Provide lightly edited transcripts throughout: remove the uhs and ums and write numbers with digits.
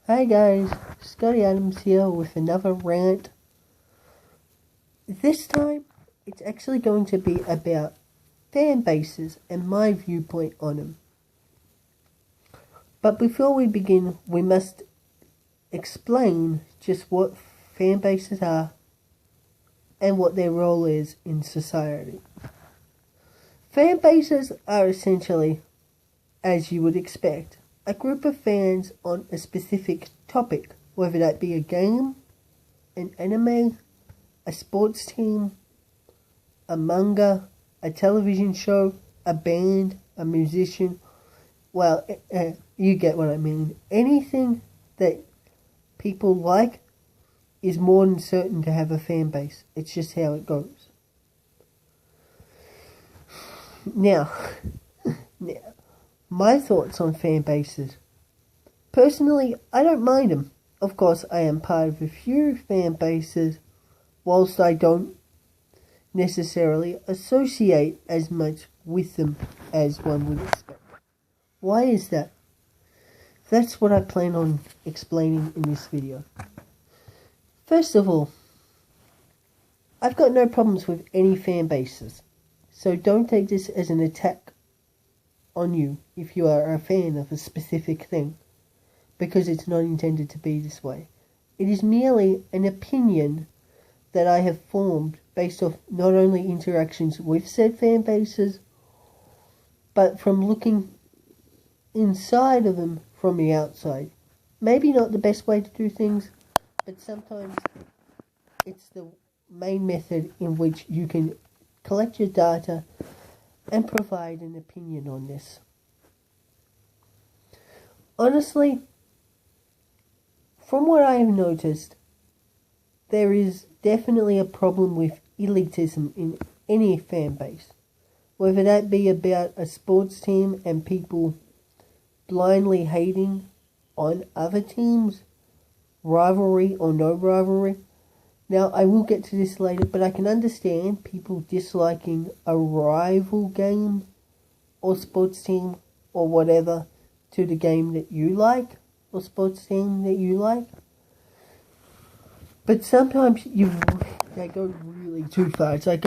Hey guys, Scotty Adams here with another rant. This time, it's actually going to be about fan bases and my viewpoint on them. But before we begin, we must explain just what fan bases are and what their role is in society. Fan bases are essentially, as you would expect, a group of fans on a specific topic, whether that be a game, an anime, a sports team, a manga, a television show, a band, a musician. Well, you get what I mean. Anything that people like is more than certain to have a fan base. It's just how it goes. Now, my thoughts on fan bases. Personally, I don't mind them. Of course, I am part of a few fan bases, whilst I don't necessarily associate as much with them as one would expect. Why is that? That's what I plan on explaining in this video. First of all, I've got no problems with any fan bases, so don't take this as an attack on you if you are a fan of a specific thing, because it's not intended to be this way. It is merely an opinion that I have formed based off not only interactions with said fan bases, but from looking inside of them from the outside. Maybe not the best way to do things, but sometimes it's the main method in which you can collect your data and provide an opinion on this. Honestly, from what I have noticed, there is definitely a problem with elitism in any fan base. Whether that be about a sports team and people blindly hating on other teams, rivalry or no rivalry. Now, I will get to this later, but I can understand people disliking a rival game or sports team or whatever to the game that you like or sports team that you like. But sometimes they go really too far. It's like,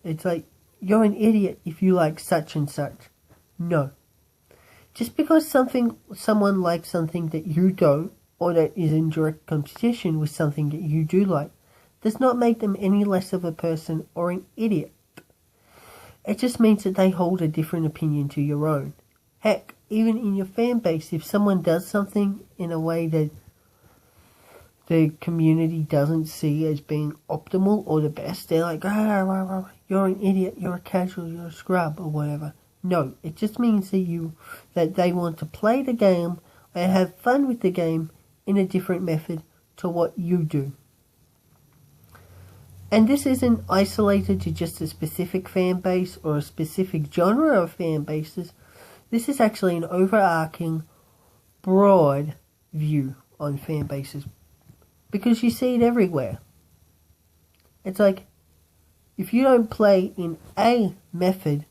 It's like, you're an idiot if you like such and such. No. Just because someone likes something that you don't, or that is in direct competition with something that you do like, does not make them any less of a person or an idiot. It just means that they hold a different opinion to your own. Heck, even in your fan base, if someone does something in a way that the community doesn't see as being optimal or the best, they're like, you're an idiot, you're a casual, you're a scrub, or whatever. No, it just means that they want to play the game and have fun with the game in a different method to what you do. And this isn't isolated to just a specific fan base or a specific genre of fan bases. This is actually an overarching, broad view on fan bases, because you see it everywhere. It's like, if you don't play in a method,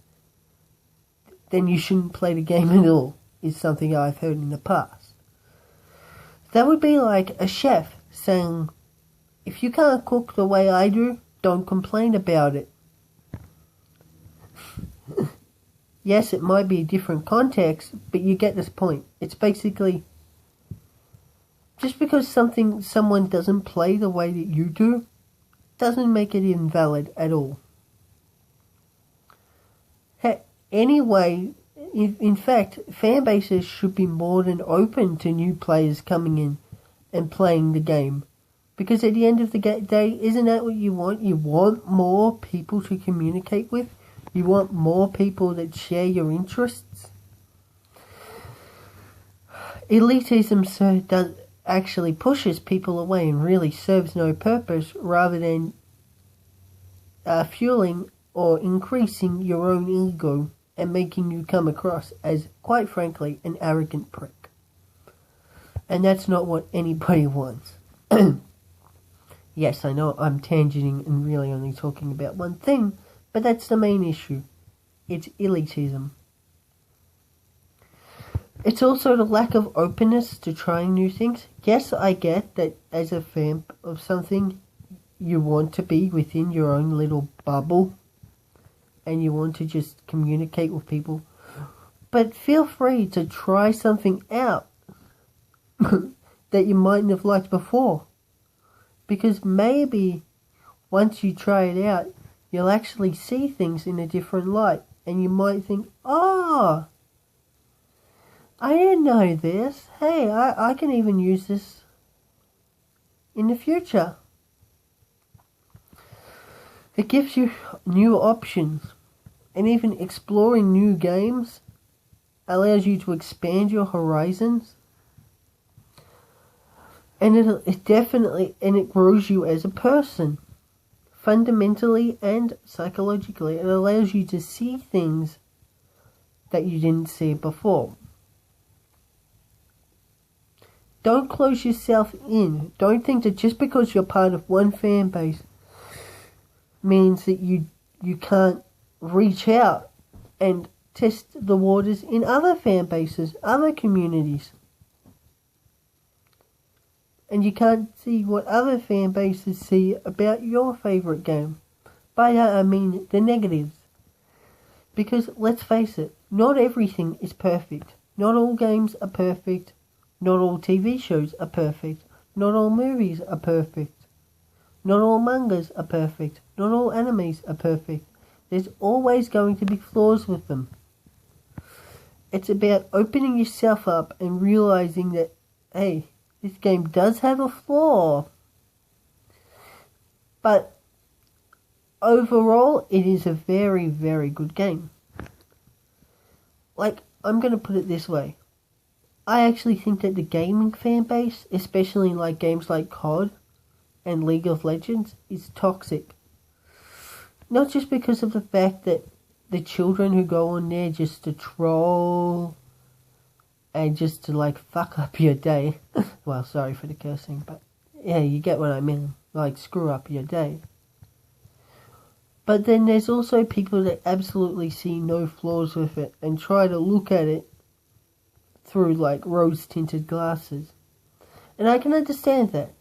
then you shouldn't play the game at all, is something I've heard in the past. That would be like a chef saying, if you can't cook the way I do, don't complain about it. Yes, it might be a different context, but you get this point. It's basically, just because someone doesn't play the way that you do, doesn't make it invalid at all. Anyway, in fact, fan bases should be more than open to new players coming in and playing the game. Because at the end of the day, isn't that what you want? You want more people to communicate with? You want more people that share your interests? Elitism actually pushes people away and really serves no purpose, rather than fueling or increasing your own ego and making you come across as, quite frankly, an arrogant prick. And that's not what anybody wants. Yes, I know I'm tangenting and really only talking about one thing, but that's the main issue. It's elitism. It's also the lack of openness to trying new things. Yes, I get that as a fan of something, you want to be within your own little bubble and you want to just communicate with people. But feel free to try something out that you mightn't have liked before. Because maybe once you try it out, you'll actually see things in a different light. And you might think, oh, I didn't know this. Hey, I can even use this in the future. It gives you new options. And even exploring new games allows you to expand your horizons. And it grows you as a person. Fundamentally and psychologically, it allows you to see things that you didn't see before. Don't close yourself in. Don't think that just because you're part of one fan base means that you can't reach out and test the waters in other fan bases, other communities. And you can't see what other fan bases see about your favourite game. By that I mean the negatives. Because let's face it, not everything is perfect. Not all games are perfect. Not all TV shows are perfect. Not all movies are perfect. Not all mangas are perfect. Not all animes are perfect. There's always going to be flaws with them. It's about opening yourself up and realising that, hey, this game does have a flaw. But overall, it is a very, very good game. Like, I'm going to put it this way. I actually think that the gaming fan base, especially like games like COD and League of Legends, is toxic. Not just because of the fact that the children who go on there just to troll and just to like fuck up your day. Well, sorry for the cursing, but yeah, you get what I mean. Like, screw up your day. But then there's also people that absolutely see no flaws with it and try to look at it through like rose-tinted glasses. And I can understand that.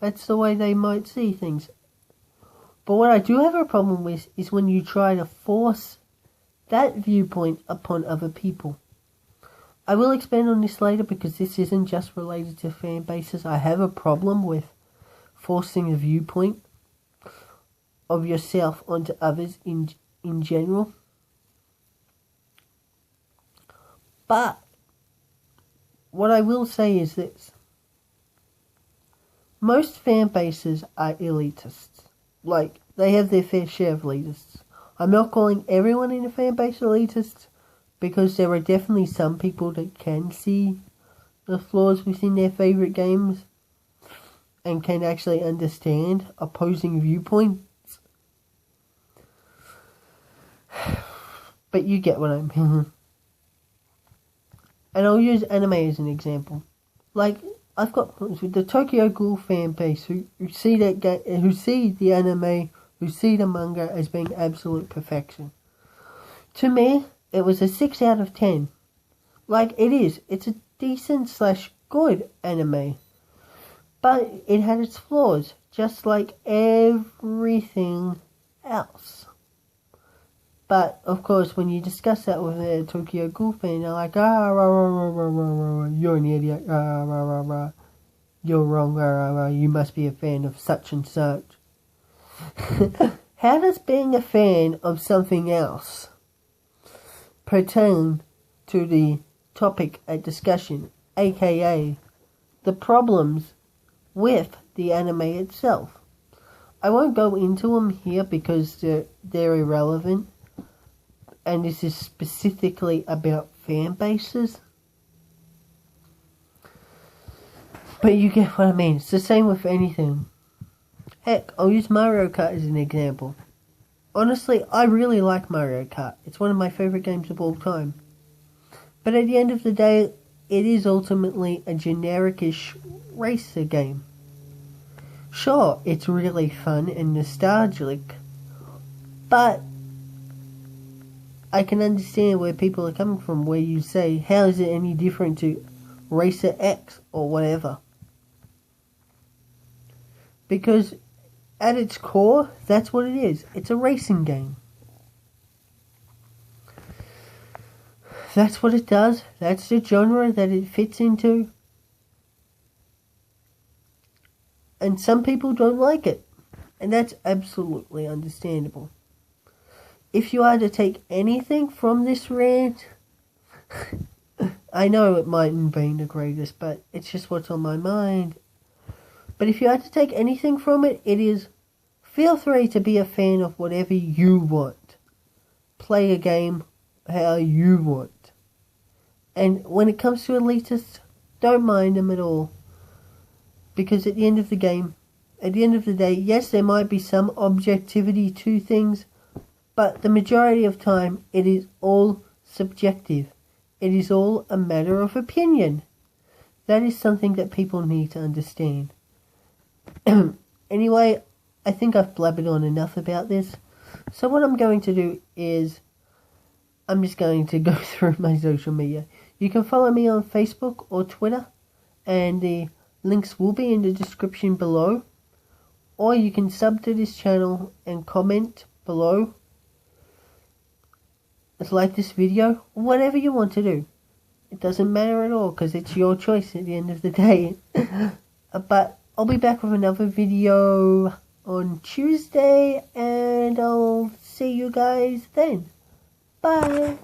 That's the way they might see things. But what I do have a problem with is when you try to force that viewpoint upon other people. I will expand on this later because this isn't just related to fan bases. I have a problem with forcing a viewpoint of yourself onto others in general. But what I will say is this. Most fan bases are elitists. Like, they have their fair share of elitists. I'm not calling everyone in a fan base elitist, because there are definitely some people that can see the flaws within their favourite games and can actually understand opposing viewpoints. But you get what I mean. And I'll use anime as an example. Like, I've got the Tokyo Ghoul fan base who see that who see the anime, who see the manga as being absolute perfection. To me, it was a 6 out of 10. Like, it is. It's a decent / good anime. But it had its flaws, just like everything else. But, of course, when you discuss that with a Tokyo Ghoul fan, they're like, rah, rah, rah, rah, rah, rah, you're an idiot, rah, rah, rah, rah. You're wrong, rah, rah, rah, you must be a fan of such and such. How does being a fan of something else pertain to the topic at discussion, aka the problems with the anime itself? I won't go into them here because they're irrelevant, and this is specifically about fan bases. But you get what I mean. It's the same with anything. Heck, I'll use Mario Kart as an example. Honestly, I really like Mario Kart. It's one of my favourite games of all time. But at the end of the day, it is ultimately a generic-ish racer game. Sure, it's really fun and nostalgic, but I can understand where people are coming from, where you say, how is it any different to Racer X or whatever? Because at its core, that's what it is. It's a racing game. That's what it does. That's the genre that it fits into. And some people don't like it. And that's absolutely understandable. If you are to take anything from this rant, I know it mightn't be the greatest, but it's just what's on my mind. But if you had to take anything from it, it is, feel free to be a fan of whatever you want. Play a game how you want. And when it comes to elitists, don't mind them at all. Because at the end of the day, yes, there might be some objectivity to things, but the majority of time, it is all subjective. It is all a matter of opinion. That is something that people need to understand. Anyway, I think I've blabbered on enough about this. So what I'm going to do is, I'm just going to go through my social media. You can follow me on Facebook or Twitter, and the links will be in the description below. Or you can sub to this channel and comment below. Like this video, whatever you want to do. It doesn't matter at all, because it's your choice at the end of the day. But I'll be back with another video on Tuesday, and I'll see you guys then. Bye!